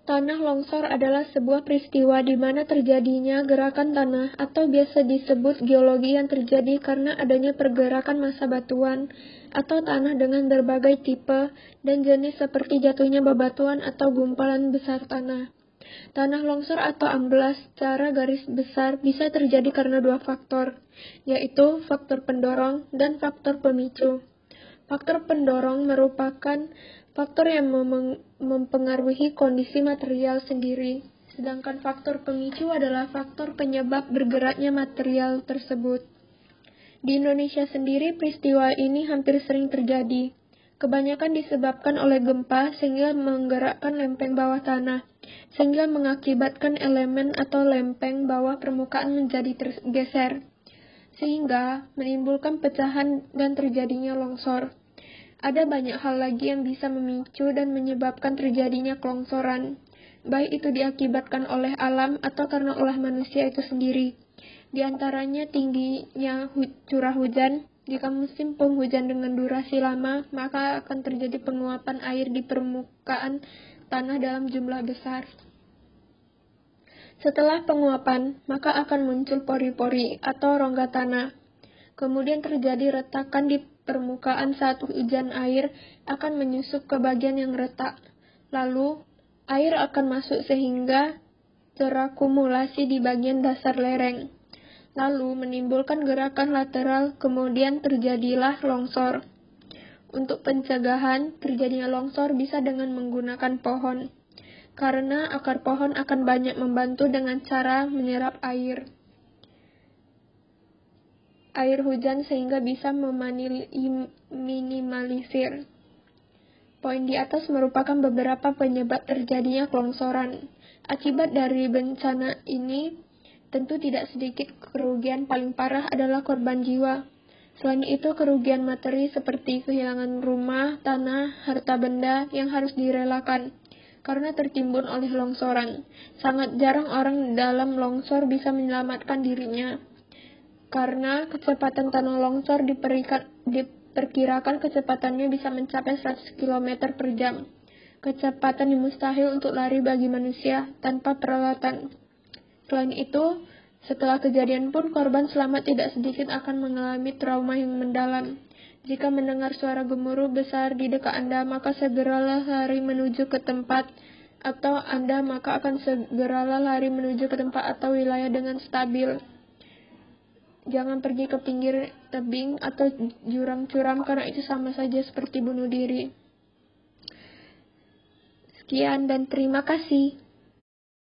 Tanah longsor adalah sebuah peristiwa di mana terjadinya gerakan tanah atau biasa disebut geologi yang terjadi karena adanya pergerakan massa batuan atau tanah dengan berbagai tipe dan jenis seperti jatuhnya bebatuan atau gumpalan besar tanah. Tanah longsor atau amblas secara garis besar bisa terjadi karena dua faktor, yaitu faktor pendorong dan faktor pemicu. Faktor pendorong merupakan faktor yang mempengaruhi kondisi material sendiri, sedangkan faktor pemicu adalah faktor penyebab bergeraknya material tersebut. Di Indonesia sendiri, peristiwa ini hampir sering terjadi. Kebanyakan disebabkan oleh gempa sehingga menggerakkan lempeng bawah tanah, sehingga mengakibatkan elemen atau lempeng bawah permukaan menjadi tergeser, sehingga menimbulkan pecahan dan terjadinya longsor. Ada banyak hal lagi yang bisa memicu dan menyebabkan terjadinya kelongsoran, baik itu diakibatkan oleh alam atau karena ulah manusia itu sendiri. Di antaranya tingginya curah hujan. Jika musim penghujan dengan durasi lama, maka akan terjadi penguapan air di permukaan tanah dalam jumlah besar. Setelah penguapan, maka akan muncul pori-pori atau rongga tanah. Kemudian terjadi retakan di permukaan saat hujan air akan menyusup ke bagian yang retak. Lalu, air akan masuk sehingga terakumulasi di bagian dasar lereng. Lalu menimbulkan gerakan lateral, kemudian terjadilah longsor. Untuk pencegahan terjadinya longsor bisa dengan menggunakan pohon, karena akar pohon akan banyak membantu dengan cara menyerap air hujan sehingga bisa meminimalisir. Poin di atas merupakan beberapa penyebab terjadinya kelongsoran. Akibat dari bencana ini, tentu tidak sedikit kerugian. Paling parah adalah korban jiwa. Selain itu, kerugian materi seperti kehilangan rumah, tanah, harta benda yang harus direlakan karena tertimbun oleh longsoran. Sangat jarang orang dalam longsor bisa menyelamatkan dirinya, karena kecepatan tanah longsor diperkirakan kecepatannya bisa mencapai 100 km per jam. Kecepatan yang mustahil untuk lari bagi manusia tanpa peralatan. Selain itu, setelah kejadian pun korban selamat tidak sedikit akan mengalami trauma yang mendalam. Jika mendengar suara gemuruh besar di dekat Anda, maka segeralah lari menuju ke tempat atau wilayah dengan stabil. Jangan pergi ke pinggir tebing atau jurang curam karena itu sama saja seperti bunuh diri. Sekian dan terima kasih.